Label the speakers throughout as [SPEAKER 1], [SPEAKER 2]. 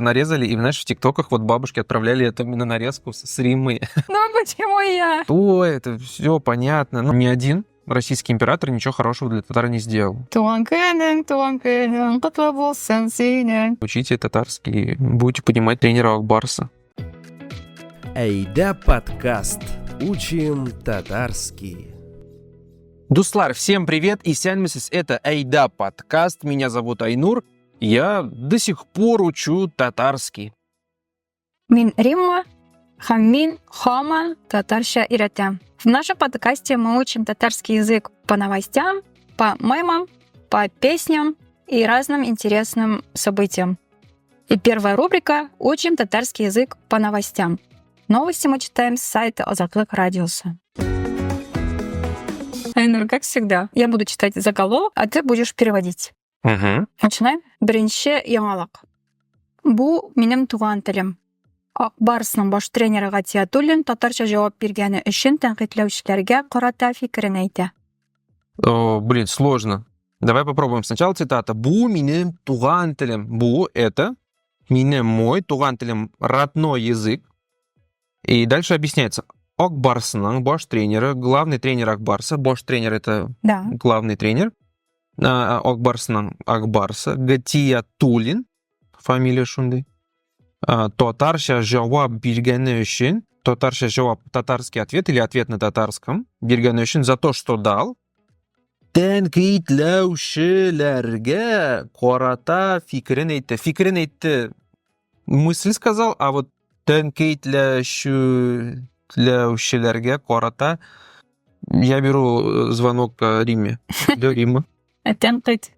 [SPEAKER 1] нарезали, и, знаешь, в ТикТоках вот бабушки отправляли это на нарезку с Риммой.
[SPEAKER 2] Ну почему я?
[SPEAKER 1] То это все понятно. Ну, ни один российский император ничего хорошего для татар не сделал. Учите татарский, будете понимать тренера Акбарса.
[SPEAKER 3] Айда подкаст. Учим татарский.
[SPEAKER 1] Дуслар, всем привет, и сянмисис, это Айда подкаст, меня зовут Айнур, я до сих пор учу татарский.
[SPEAKER 2] Мин Римма, хаммин, хаман, татарша и ратям. В нашем подкасте мы учим татарский язык по новостям, по мемам, по песням и разным интересным событиям. И первая рубрика «Учим татарский язык по новостям». Новости мы читаем с сайта Озаклык Радиуса. Айнур, как всегда, я буду читать заголовок, а ты будешь переводить.
[SPEAKER 1] Угу.
[SPEAKER 2] Начинаем. Бірінші яңалык. Бу минем туган телем. Акбарсның баш тренеры Гатиятуллин татарча җавап биргәне өчен тәнкыйтьләүчеләргә карата фикерен әйтә.
[SPEAKER 1] Блин, сложно. Давай попробуем. Сначала цитата. Бу минем туган телем. Бу — это минем мой, туган телем — родной язык. И дальше объясняется. Акбарсның баш тренеры, главный тренер Акбарса. Баш тренер — это главный тренер. Акбарсның Акбарса. Гатиятуллин, фамилия шундай. Татарша жауап биргәне өчен, татарша жауап, татарский ответ или ответ на татарском, биргәне өчен за то, что дал. Тәнкыйтьләүчеләргә карата фикерен әйтте. Фикерен әйтте, мысль сказал, а вот тәнкыйтьләүчеләргә карата я беру звонок Римме. Да, Римма.
[SPEAKER 2] Тәнкыйть.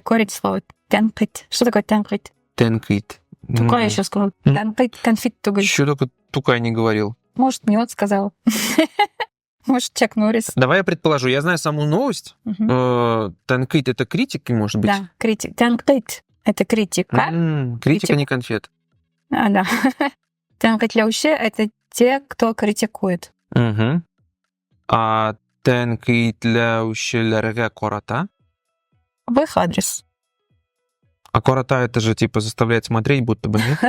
[SPEAKER 2] Корень слова. Тәнкыйть. Что такое тәнкыйть?
[SPEAKER 1] Тәнкыйть.
[SPEAKER 2] Тукай еще сказал. Тәнкыйть, конфит тугай.
[SPEAKER 1] Еще только Тукай не говорил.
[SPEAKER 2] Может, Мёд сказал. Может, Чак Норрис.
[SPEAKER 1] Давай я предположу. Я знаю саму новость. Тәнкыйть — это критики, может быть?
[SPEAKER 2] Да, критик. Тәнкыйть — это критика.
[SPEAKER 1] Критика, не конфет.
[SPEAKER 2] Да. Тәнкыйтьләүче — это те, кто критикует.
[SPEAKER 1] Угу. А тәнкыйтьләүчеләргә карата?
[SPEAKER 2] В их адрес.
[SPEAKER 1] А карата — это же типа заставляет смотреть, будто бы, нет?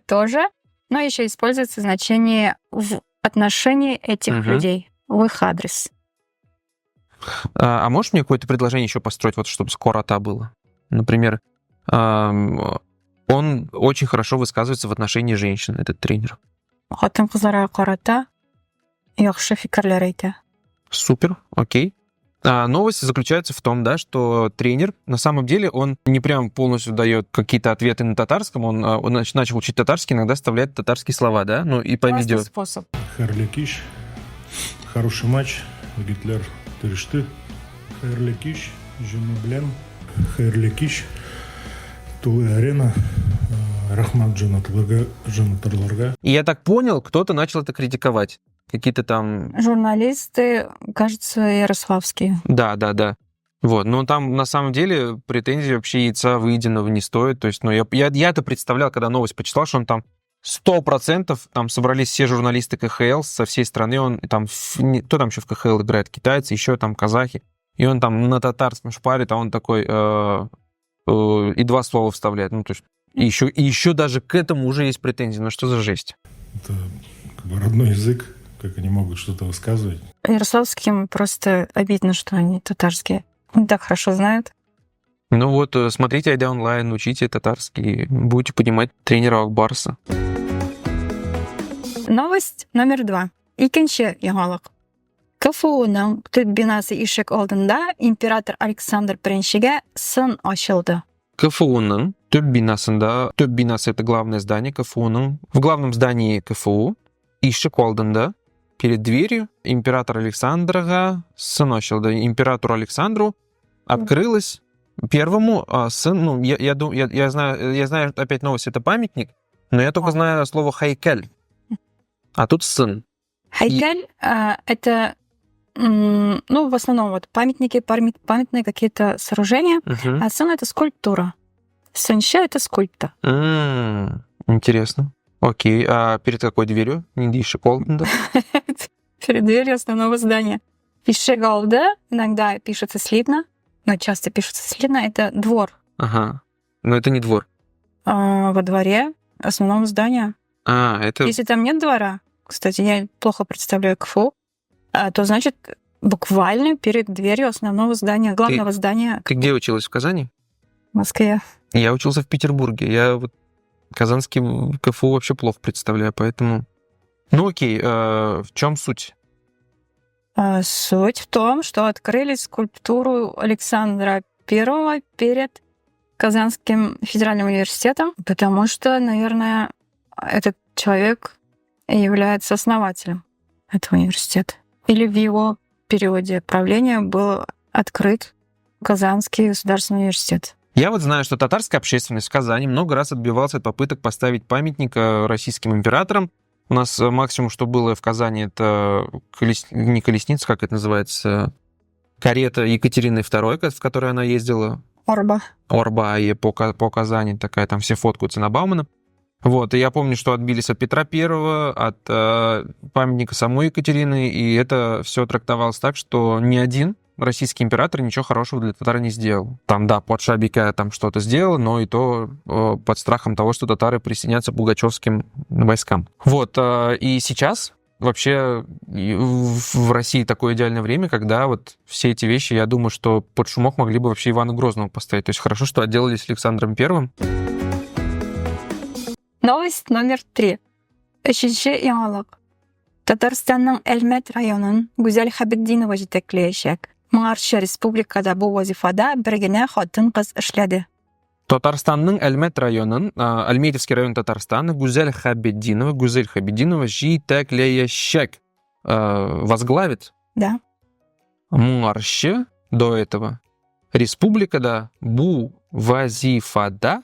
[SPEAKER 2] Тоже. Но еще используется значение в отношении этих людей. В их адрес.
[SPEAKER 1] А можешь мне какое-то предложение еще построить, вот чтобы с карата было? Например, он очень хорошо высказывается в отношении женщин, этот тренер.
[SPEAKER 2] Хатын-кызларга карата яхшы фикерләр әйтә.
[SPEAKER 1] Супер, окей. Новость заключается в том, да, что тренер, на самом деле, он не прям полностью дает какие-то ответы на татарском, он начал учить татарский, иногда вставляет татарские слова, да, ну и по видео.
[SPEAKER 2] Классный способ.
[SPEAKER 4] Хайрликиш. Хороший матч. Гитлер тырышты. Хайрликиш. Жумублен. Хайрликиш. Тулы арена. Рахмат Джанатарларга.
[SPEAKER 1] И я так понял, кто-то начал это критиковать. Какие-то там...
[SPEAKER 2] Журналисты, кажется, ярославские.
[SPEAKER 1] Да. Вот, но там на самом деле претензий вообще яйца выеденного не стоит. То есть, ну, я-то представлял, когда новость почитал, что он там 100%, там собрались все журналисты КХЛ со всей страны, он там, кто там еще в КХЛ играет, китайцы, еще там казахи, и он там на татарском шпарит, а он такой и два слова вставляет. Ну, то есть, и еще даже к этому уже есть претензии. Ну, что за жесть?
[SPEAKER 4] Это как бы родной язык, как они могут что-то высказывать.
[SPEAKER 2] Ярославским просто обидно, что они татарские. Они так хорошо знают.
[SPEAKER 1] Ну вот, смотрите Айда онлайн, учите татарский, будете понимать тренера Акбарса.
[SPEAKER 2] Новость номер 2. Икенче яңалык. КФУның төп бинасы ишек алдында император Александр I сын ачылды.
[SPEAKER 1] КФУның төп бинасында, төп бинасы — это главное здание КФУның. В главном здании КФУ ишек алдында, перед дверью, император Александрга сын ачылды. Императору Александру открылось первому сын, ну, я знаю, опять новость, это памятник, но я только знаю слово хайкель, а тут сын.
[SPEAKER 2] Хайкель это, ну, в основном вот памятники, памятные какие-то сооружения, а сын — это скульптура. Сынша — это скульптор.
[SPEAKER 1] Интересно. Окей, а перед какой дверью? Ишек алдында?
[SPEAKER 2] Перед дверью основного здания. Ишек алды иногда пишется слитно, но часто пишется слитно, это двор.
[SPEAKER 1] Ага, но это не двор.
[SPEAKER 2] во дворе основного здания.
[SPEAKER 1] Это...
[SPEAKER 2] Если там нет двора, кстати, я плохо представляю КФУ, то значит буквально перед дверью основного здания, главного здания
[SPEAKER 1] Ты где училась, в Казани?
[SPEAKER 2] в Москве.
[SPEAKER 1] Я учился в Петербурге. Я вот казанский КФУ вообще плохо представляю, поэтому... Ну окей, в чем суть?
[SPEAKER 2] Суть в том, что открыли скульптуру Александра I перед Казанским федеральным университетом, потому что, наверное, этот человек является основателем этого университета. Или в его периоде правления был открыт Казанский государственный университет.
[SPEAKER 1] Я вот знаю, что татарская общественность в Казани много раз отбивалась от попыток поставить памятник российским императорам. У нас максимум, что было в Казани, это не колесница, как это называется, карета Екатерины II, в которой она ездила. Орба, и по Казани такая, там все фоткаются на Баумана. Вот, и я помню, что отбились от Петра I, от памятника самой Екатерины, и это все трактовалось так, что ни один российский император ничего хорошего для татар не сделал. Там, да, Патша Бека там что-то сделал, но и то под страхом того, что татары присоединятся к пугачевским войскам. Вот, и сейчас вообще в России такое идеальное время, когда вот все эти вещи, я думаю, что под шумок могли бы вообще Ивана Грозного поставить. То есть хорошо, что отделались Александром Первым.
[SPEAKER 2] Новость номер 3. Үшінші яңалык. Татарстанның Әлмәт районын Гүзәл Хәбетдинова җитәкләячәк. Моңарчы республикада бу вазифада бер генә хатын-кыз эшләде.
[SPEAKER 1] Татарстанның Әлмәт районын, Альметьевский район Татарстана, Гүзәл Хәбетдинова җитәкләячәк. Возглавит.
[SPEAKER 2] Да.
[SPEAKER 1] Моңарчы до этого республикада бу вазифада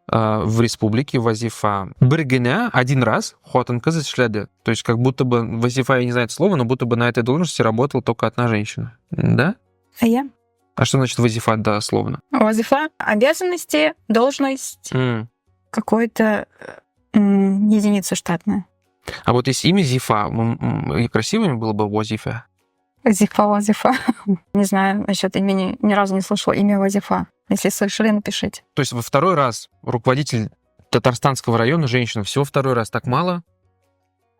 [SPEAKER 1] в республике вазифа. Бер генә один раз хатын-кыз эшләде. То есть как будто бы вазифа, я не знаю это слово, но будто бы на этой должности работала только одна женщина. Да? А что значит вазифа дословно?
[SPEAKER 2] Вазифа — обязанности, должность, какой-то единица штатная.
[SPEAKER 1] А вот есть имя Зифа. Красивыми было бы вазифа.
[SPEAKER 2] Вазифа. Не знаю насчет имени, ни разу не слышала имя Вазифа. Если слышали, напишите.
[SPEAKER 1] То есть во второй раз руководитель Татарстанского района женщина, всего второй раз, так мало?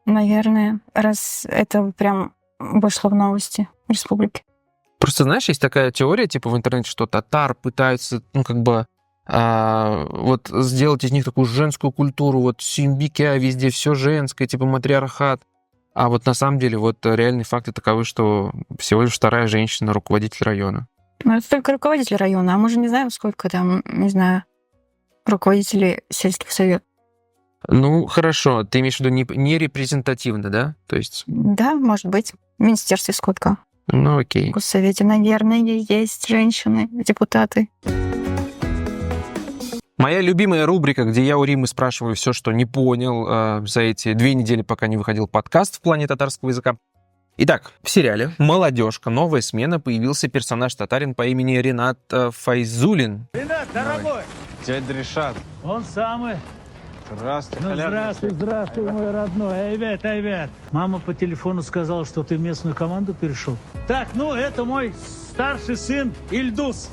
[SPEAKER 2] Наверное, раз это прям вышло в новости республики.
[SPEAKER 1] Просто, знаешь, есть такая теория, типа в интернете, что татар пытаются, вот сделать из них такую женскую культуру, вот симбике, везде все женское, типа матриархат. А вот на самом деле вот реальные факты таковы, что всего лишь вторая женщина руководитель района.
[SPEAKER 2] Ну, это только руководитель района, а мы же не знаем, сколько там, не знаю, руководителей сельских советов.
[SPEAKER 1] Ну, хорошо, ты имеешь в виду не репрезентативно, да? То есть...
[SPEAKER 2] Да, может быть. В министерстве сколько?
[SPEAKER 1] Ну, окей.
[SPEAKER 2] В Госсовете, наверное, есть женщины, депутаты.
[SPEAKER 1] Моя любимая рубрика, где я у Римы спрашиваю все, что не понял за эти 2 недели, пока не выходил подкаст в плане татарского языка. Итак, в сериале «Молодежка. Новая смена» появился персонаж-татарин по имени Ренат Файзулин.
[SPEAKER 5] Ренат, дорогой!
[SPEAKER 6] Дядя Решат.
[SPEAKER 5] Он самый.
[SPEAKER 6] Здравствуй.
[SPEAKER 5] Ну, здравствуй, мой родной. Айвет. Мама по телефону сказала, что ты в местную команду перешел. Так, ну, это мой старший сын Ильдус.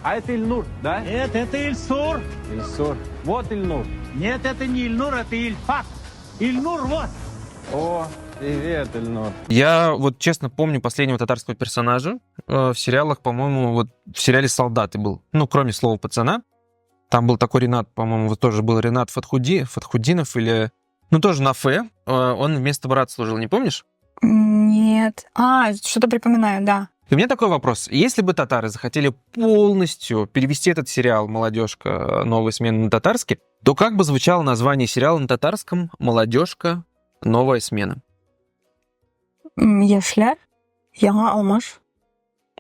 [SPEAKER 6] А это Ильнур, да?
[SPEAKER 5] Нет, это Ильсур.
[SPEAKER 6] Ильсур. Вот Ильнур.
[SPEAKER 5] Нет, это не Ильнур, это Ильфат. Ильнур, вот.
[SPEAKER 6] О, привет, Ильнур.
[SPEAKER 1] Я вот честно помню последнего татарского персонажа в сериалах, по-моему, вот в сериале «Солдаты» был. Ну, кроме слова «пацана». Там был такой Ренат, по-моему, вот тоже был Ренат Фатхудинов или... Ну, тоже на «Ф». Он вместо брата служил, не помнишь?
[SPEAKER 2] Нет. Что-то припоминаю, да.
[SPEAKER 1] И у меня такой вопрос. Если бы татары захотели полностью перевести этот сериал «Молодежка. Новая смена» на татарский, то как бы звучало название сериала на татарском «Молодежка. Новая смена»?
[SPEAKER 2] Яшляр, яңа алмаш.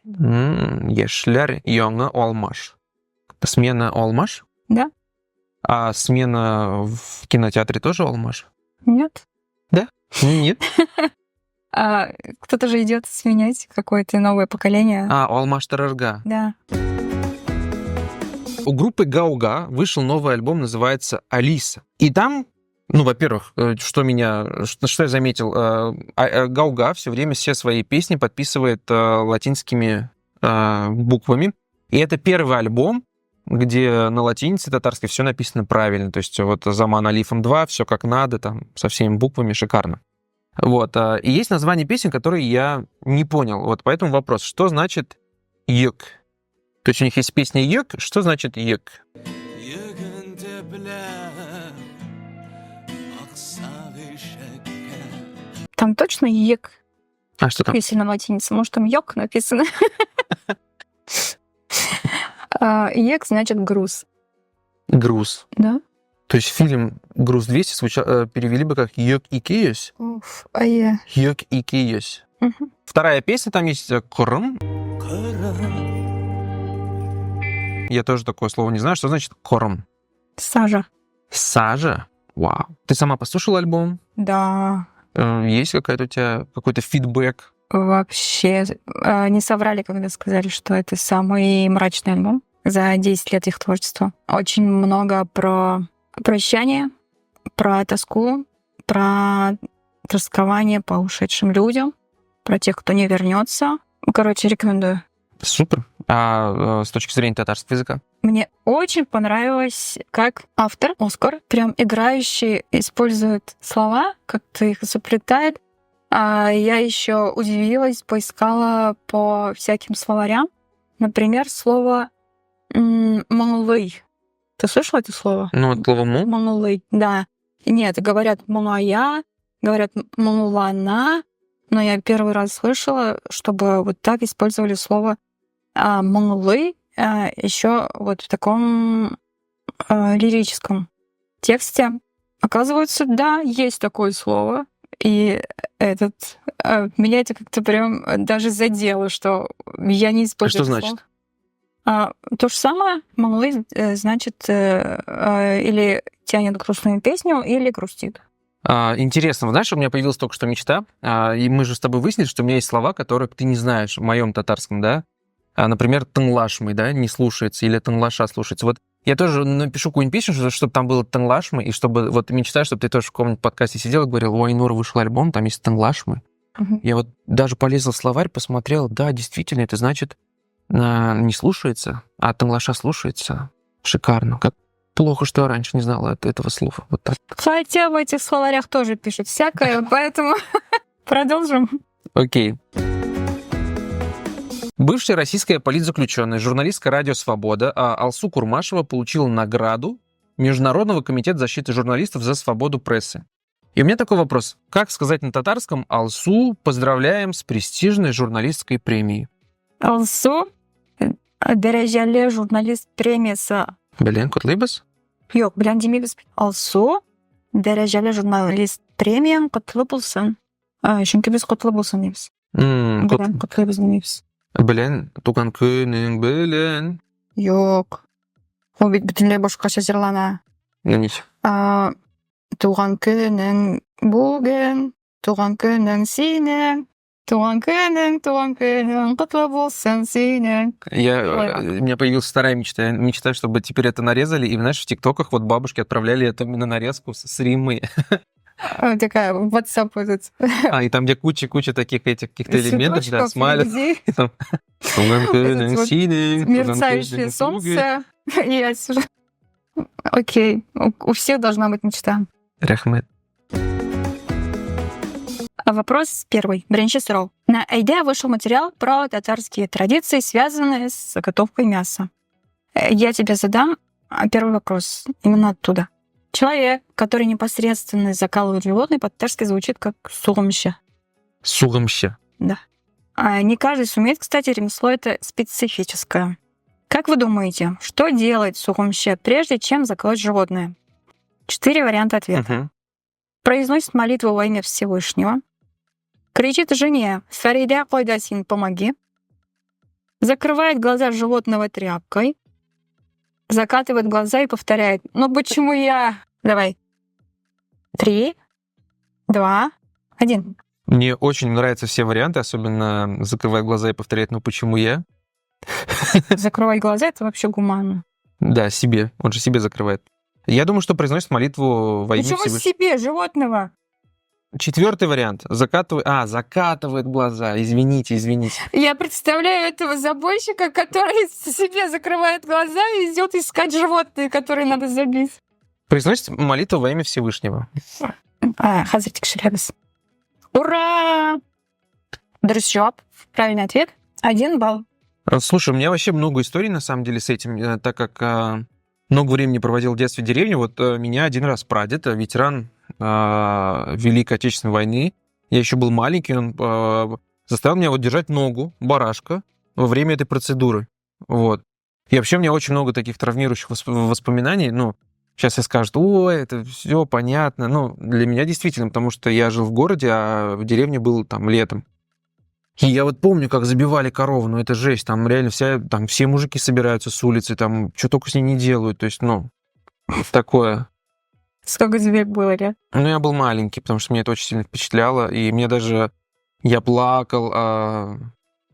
[SPEAKER 1] Яшляр, яңа алмаш. Смена алмаш?
[SPEAKER 2] Да.
[SPEAKER 1] А смена в кинотеатре тоже алмаш?
[SPEAKER 2] Нет.
[SPEAKER 1] Да? Нет.
[SPEAKER 2] Кто-то же идет сменять какое-то новое поколение.
[SPEAKER 1] Алмаш Тарарга.
[SPEAKER 2] Да.
[SPEAKER 1] У группы Гауга вышел новый альбом, называется «Алиса». И там, ну, во-первых, что я заметил, Гауга все время все свои песни подписывает латинскими буквами. И это первый альбом где на латинице татарской все написано правильно. То есть вот «Заман алифом 2», все как надо, там, со всеми буквами, шикарно. Вот. И есть название песен, которые я не понял. Вот поэтому вопрос, что значит «йök»? То есть у них есть песня «йök», что значит «йök»?
[SPEAKER 2] Там точно ек,
[SPEAKER 1] А что там?
[SPEAKER 2] если на латинице. Может, там йок написано. Ек значит груз.
[SPEAKER 1] Груз.
[SPEAKER 2] Да?
[SPEAKER 1] То есть фильм «Груз-200» перевели бы как «йök икиёс».
[SPEAKER 2] Уф, а я...
[SPEAKER 1] «Йök икиёс».
[SPEAKER 2] Мгм.
[SPEAKER 1] Вторая песня, там есть «корм». Я тоже такое слово не знаю. Что значит «корм»?
[SPEAKER 2] Сажа.
[SPEAKER 1] Сажа? Вау. Ты сама послушала альбом?
[SPEAKER 2] Да.
[SPEAKER 1] Есть какой-то фидбэк?
[SPEAKER 2] Вообще не соврали, когда сказали, что это самый мрачный альбом за 10 лет их творчества. Очень много про прощание, про тоску, про тоскование по ушедшим людям, про тех, кто не вернется. Короче, рекомендую.
[SPEAKER 1] Супер. А с точки зрения татарского языка?
[SPEAKER 2] Мне очень понравилось, как автор, Оскар, прям играющий, использует слова, как-то их заплетает. А я еще удивилась, поискала по всяким словарям. Например, слово «монлый». Ты слышала это слово?
[SPEAKER 1] Ну, вот слово «му».
[SPEAKER 2] «Монлый», да. Нет, говорят «моная», говорят «монлана», но я первый раз слышала, чтобы вот так использовали слово «монлый», еще вот в таком лирическом тексте. Оказывается, да, есть такое слово. И меня это как-то прям даже задело, что я не использую
[SPEAKER 1] Что
[SPEAKER 2] это
[SPEAKER 1] значит?
[SPEAKER 2] слово. То же самое. «Монлый» значит или тянет грустную песню, или грустит.
[SPEAKER 1] Интересно, знаешь, у меня появилась только что мечта, и мы же с тобой выяснили, что у меня есть слова, которые ты не знаешь в моем татарском, да? Например, «тыңлашмый», да, не слушается, или «тыңлаша» слушается. Вот я тоже напишу какую-нибудь песню, чтобы там было «тыңлашмый», и чтобы, вот мечтаю, чтобы ты тоже в каком-нибудь подкасте сидел и говорил: «Ой, Нур, вышел альбом, там есть «тыңлашмый». Я вот даже полезла в словарь, посмотрел, да, действительно, это значит не слушается, а «тыңлаша» слушается. Шикарно. Как плохо, что я раньше не знала этого слова. Вот так.
[SPEAKER 2] Хотя в этих словарях тоже пишут всякое, поэтому продолжим.
[SPEAKER 1] Окей. Бывшая российская политзаключенная, журналистка «Радио Свобода» Алсу Курмашева получила награду Международного комитета защиты журналистов за свободу прессы. И у меня такой вопрос. Как сказать на татарском: «Алсу, поздравляем с престижной журналистской премией»?
[SPEAKER 2] Алсу дәрәҗәле журналист премиясы.
[SPEAKER 1] Блин, котлыбыз?
[SPEAKER 2] Юк, белән димибез. Алсу дәрәҗәле журналист премияң котлы булсын. Чөнки без котлы булсын дибез. Белән котлыбыз димибез.
[SPEAKER 1] Белән, туган көнең белән.
[SPEAKER 2] Юк. Ул бит бөтенләй башкача җырлана.
[SPEAKER 1] Ничек?
[SPEAKER 2] Туган көнең бүген, туган көнең синең, туган көнең котлы булсын синең.
[SPEAKER 1] У меня появилась вторая мечта. Я мечтаю, чтобы теперь это нарезали, и, знаешь, в ТикТоках вот бабушки отправляли это именно нарезку с римой.
[SPEAKER 2] Такая WhatsApp этот.
[SPEAKER 1] И там, где куча таких этих каких-то элементов, да, смайлят.
[SPEAKER 2] Мерцающее солнце. Я сижу. Окей, у всех должна быть мечта.
[SPEAKER 1] Рахмет.
[SPEAKER 2] Вопрос первый. Бірінші сұрау. На Айде вышел материал про татарские традиции, связанные с заготовкой мяса. Я тебе задам первый вопрос именно оттуда. Человек, который непосредственно закалывает животное, по-татарски звучит как «сугымща».
[SPEAKER 1] Сугымща.
[SPEAKER 2] Да. Не каждый сумеет, кстати, ремесло это специфическое. Как вы думаете, что делает сугымща, прежде чем заколоть животное? 4 варианта ответа. Произносит молитву во имя Всевышнего. Кричит жене: «Фарида, койдасин, помоги». Закрывает глаза животного тряпкой. Закатывает глаза и повторяет: «Ну почему я?» Давай. 3, 2, 1.
[SPEAKER 1] Мне очень нравятся все варианты, особенно закрывает глаза и повторяет: «Ну почему я?»
[SPEAKER 2] Закрывать глаза — это вообще гуманно.
[SPEAKER 1] Да, себе. Он же себе закрывает. Я думаю, что произносит молитву во имя
[SPEAKER 2] Почему
[SPEAKER 1] Всевышнего.
[SPEAKER 2] себе, животного?
[SPEAKER 1] четвертый вариант. Закатывает глаза. Извините.
[SPEAKER 2] Я представляю этого забойщика, который себе закрывает глаза и идет искать животные, которые надо забить.
[SPEAKER 1] Произносит молитву во имя Всевышнего.
[SPEAKER 2] Хазар текшеребез. Ура! Дұрыс жауап. Правильный ответ. 1 балл.
[SPEAKER 1] Слушай, у меня вообще много историй, на самом деле, с этим, так как много времени проводил в детстве в деревне. Вот меня один раз прадед, ветеран Великой Отечественной войны, я еще был маленький, он заставил меня вот держать ногу барашка во время этой процедуры. Вот. И вообще у меня очень много таких травмирующих воспоминаний. Ну, сейчас все скажут, ой, это все понятно. Ну, для меня действительно, потому что я жил в городе, а в деревне был там летом. И я вот помню, как забивали корову, ну это жесть, там реально все мужики собираются с улицы, там что только с ней не делают, то есть, ну, такое.
[SPEAKER 2] Сколько тебе было лет?
[SPEAKER 1] Ну, я был маленький, потому что меня это очень сильно впечатляло, и мне даже, я плакал,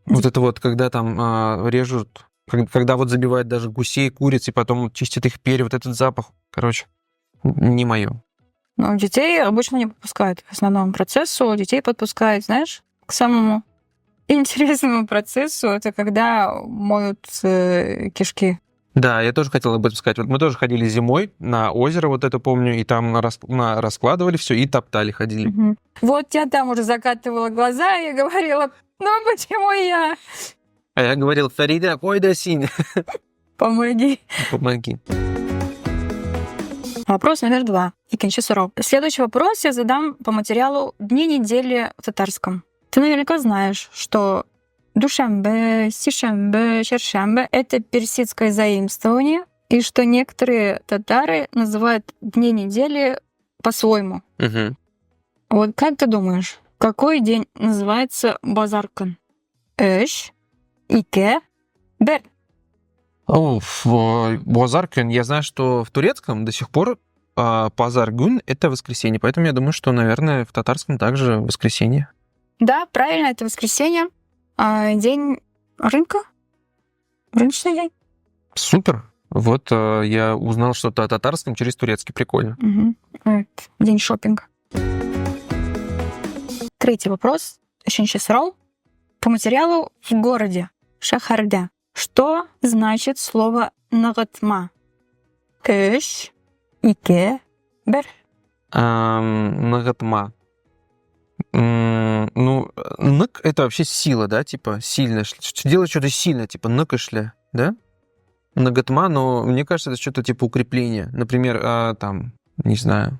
[SPEAKER 1] вот это вот, когда там режут, когда вот забивают даже гусей, куриц, и потом чистят их перья, вот этот запах, короче, не мое.
[SPEAKER 2] Ну, детей обычно не подпускают к основному процессу, детей подпускают, знаешь, к самому интересному процессу, это когда моют кишки.
[SPEAKER 1] Да, я тоже хотел об этом сказать. Вот мы тоже ходили зимой на озеро, вот это помню, и там раскладывали все и топтали, ходили.
[SPEAKER 2] Угу. Вот я там уже закатывала глаза и говорила, ну почему я?
[SPEAKER 1] А я говорил, Фарида, койда синь.
[SPEAKER 2] Помоги.
[SPEAKER 1] Помоги.
[SPEAKER 2] Вопрос номер 2. Икенчи суров. Следующий вопрос я задам по материалу «Дни недели в татарском». Ты наверняка знаешь, что душембе, сишембе, чершембе — это персидское заимствование, и что некоторые татары называют дни недели по-своему.
[SPEAKER 1] Угу.
[SPEAKER 2] Вот как ты думаешь, какой день называется базаркан? Эш, ике, бер.
[SPEAKER 1] Базаркин, я знаю, что в турецком до сих пор пазар-гун — это воскресенье, поэтому я думаю, что, наверное, в татарском также воскресенье.
[SPEAKER 2] Да, правильно, это воскресенье. День рынка. Рыночный день.
[SPEAKER 1] Супер. Вот я узнал что-то о татарском через турецкий. Прикольно.
[SPEAKER 2] Угу. День шопинга. Третий вопрос. Ещё срал. По материалу в городе Шахарда. Что значит слово нагатма? Кэш, ике, бер.
[SPEAKER 1] Нагатма. Ну, нык — это вообще сила, да, типа сильно. Делать что-то сильно, типа ныкашля, да? Нагатма, но мне кажется, это что-то типа укрепления. Например, там, не знаю,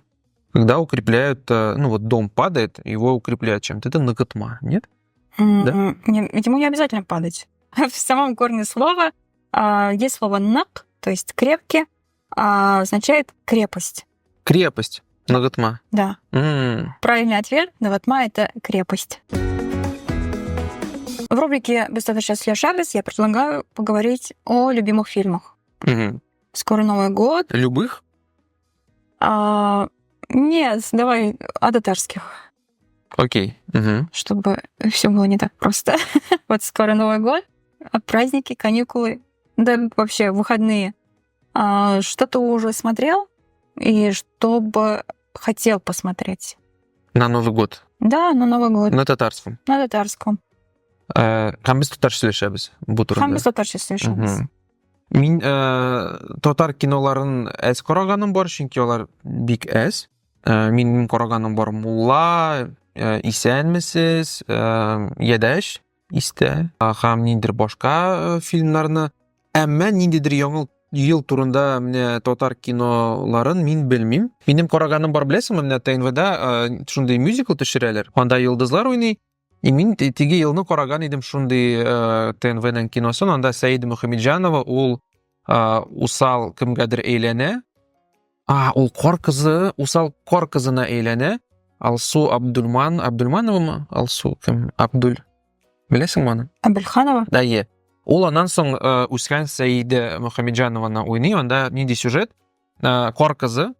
[SPEAKER 1] когда укрепляют, ну вот дом падает, его укрепляют чем-то. Это нагатма, нет? Да?
[SPEAKER 2] Ему не обязательно падать. В самом корне слова есть слово «нак», то есть «крепкий», означает «крепость».
[SPEAKER 1] Крепость. Нагатма.
[SPEAKER 2] Да. Правильный ответ. Нагатма — это крепость. В рубрике «Бестаточно Шабес» я предлагаю поговорить о любимых фильмах.
[SPEAKER 1] Угу.
[SPEAKER 2] Скоро Новый год.
[SPEAKER 1] Любых?
[SPEAKER 2] Нет, давай о татарских.
[SPEAKER 1] Окей. Угу.
[SPEAKER 2] Чтобы все было не так просто. Вот скоро Новый год, праздники, каникулы, да вообще выходные. Что ты уже смотрел и что бы хотел посмотреть?
[SPEAKER 1] На Новый год?
[SPEAKER 2] Да, на Новый год.
[SPEAKER 1] На татарском?
[SPEAKER 2] На татарском.
[SPEAKER 1] Хамбис татар сөйлешебез бу турында.
[SPEAKER 2] Хамбис татарча сөйлешебез.
[SPEAKER 1] Мин татар киноларын әз караганым бар, чөнки алар бик әз. Минем караганым бар Мулла, Исәнмесез, Ядәш, Истә, һәм ниндидер башка фильмнарны. Әмма ниндидер яңа ел турында менә татар киноларын мин белмим. Минем караганым бар, беләсеңме, менә ТНВда шундый мюзикл төшерәләр. Анда йолдызлар уйный. И мин теге елны караган идем шундый ТНВның киносын. Анда Сәйид Мөхәммәтҗанова ул усал кемгәдер әйләнә. Ул кар кызы, усал кар кызына әйләнә. Алсу Абдулмановамы? Алсу кем? Абдул. Беләсеңме аны?
[SPEAKER 2] Абелханова?
[SPEAKER 1] Да, е. Ул аннан соң үскән Сәйиде Мөхәммәтҗанованы уйный. Анда нинди сюжет? Кар кызы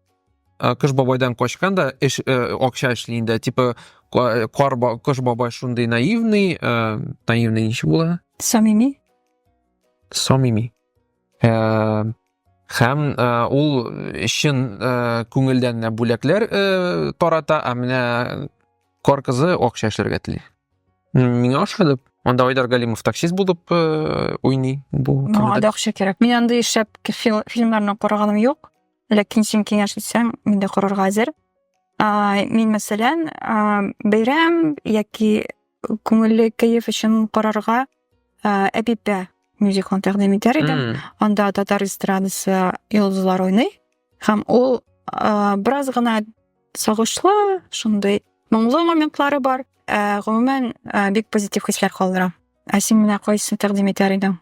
[SPEAKER 1] кыш бабайдан качкан да акча эшли инде. Типа кыш бабай шундый наивный ничек була?
[SPEAKER 2] Самими?
[SPEAKER 1] Самими. Һәм ул өчен күңелдән бүләкләр тарата, менә Кар кызы ак чәчләргә тели. Миңа ошады. Анда Айдар Галимов таксист булып уйный. Бу
[SPEAKER 2] Ага, да акча кирәк. Мин андай шәп фильмнарны караганым юк. Ләкин син киңәш итсәң, мин дә карарга әзер. Мин мәсәлән, бәйрәм яки күңелле кайф өчен карарга Әпипә мюзиклын тәкъдим итәр идем. Анда татар эстрадасы йолдызлар уйный. Һәм ул бераз гына сагышлы, шундый моңлы моментлары бар. Гомумән, бик позитив хисләр калдыра. Син менә кайсын тәкъдим итәр идең?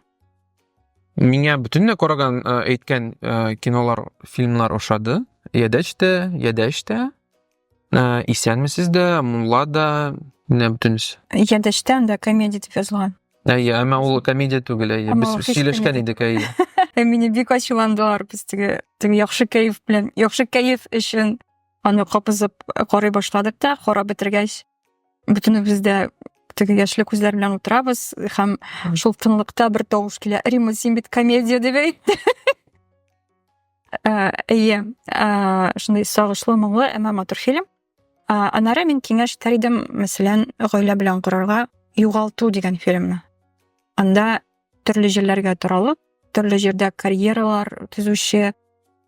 [SPEAKER 1] Миңа бөтенләй караган әйткән кинолар, фильмнар ошады. Ядәштә, Исәнмесез дә, Мулла да, менә бөтенесе.
[SPEAKER 2] Ядәштән дә комедия дип язылган.
[SPEAKER 1] Әмма ул комедия түгел,
[SPEAKER 2] Ама
[SPEAKER 1] без
[SPEAKER 2] һич
[SPEAKER 1] сөйләшкән
[SPEAKER 2] комедия.
[SPEAKER 1] идек, әйе.
[SPEAKER 2] Мине бик ачуландылар без теге яхшы кайф белән, яхшы кайф өчен аны капызып карый башладык та, карап бетергәч, бөтенебез дә теге яшьле күзләр белән утырабыз һәм шул тынлыкта бер тавыш килә: "Рима, син бит комедия" дип әйтте. Әйе, шундый сагышлы, моңлы, әмма матур фильм. Аннары мин киңәш итәр идем, мәсәлән, гаилә белән карарга "Югалту" дигән фильмны. Анда төрле җирләргә таралып, төрле җирдә карьералар төзүче,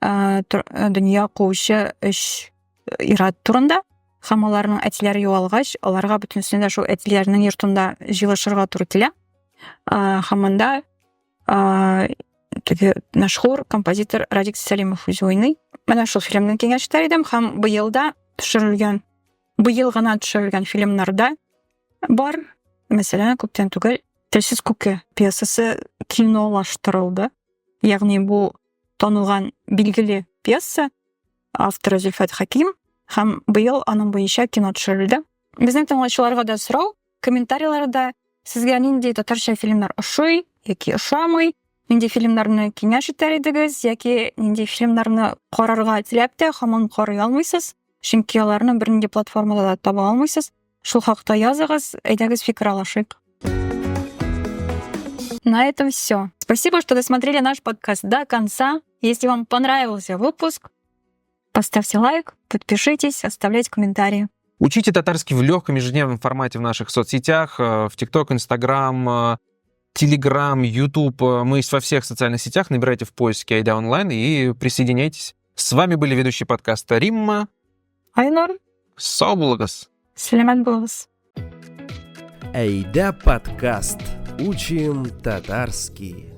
[SPEAKER 2] дөнья куучы 3 ир-ат турында, һәм аларның әтиләре югалгач, аларга бөтенесенә дә шул әтиләрнең йортында җыелышырга туры килә. Һәм анда теге мәшһүр композитор Радик Сәлимов үзе уйный. Менә шул фильмны киңәш итәр идем, һәм быел гына төшерелгән фильмнарда бар. Мәсәлән, күптән түгел "Телсез күке" пьесасы кинолаштырылды. Ягъни бу танылган, билгеле пьеса, авторы Зөлфәт Хәким, һәм быел аның буенча кино төшерелде. Безнең тыңлаучыларга да сорау, комментарийларда сезгә нинди татарча фильмнар ошый яки ошамый, нинди фильмнарны киңәш итәр идегез, яки нинди фильмнарны карарга теләп тә һаман карый алмыйсыз, чөнки аларны бернинди платформада да таба алмыйсыз. Шул хакта языгыз, әйдәгез фикер алышыйк. На этом все. Спасибо, что досмотрели наш подкаст до конца. Если вам понравился выпуск, поставьте лайк, подпишитесь, оставляйте комментарии.
[SPEAKER 1] Учите татарский в легком ежедневном формате в наших соцсетях, в TikTok, Instagram, Telegram, YouTube. Мы есть во всех социальных сетях. Набирайте в поиске Айда онлайн и присоединяйтесь. С вами были ведущие подкаста Римма.
[SPEAKER 2] Айнур,
[SPEAKER 1] Сау булыгыз.
[SPEAKER 2] сәләмәт булыгыз.
[SPEAKER 3] Әйдә подкаст. Учим татарский.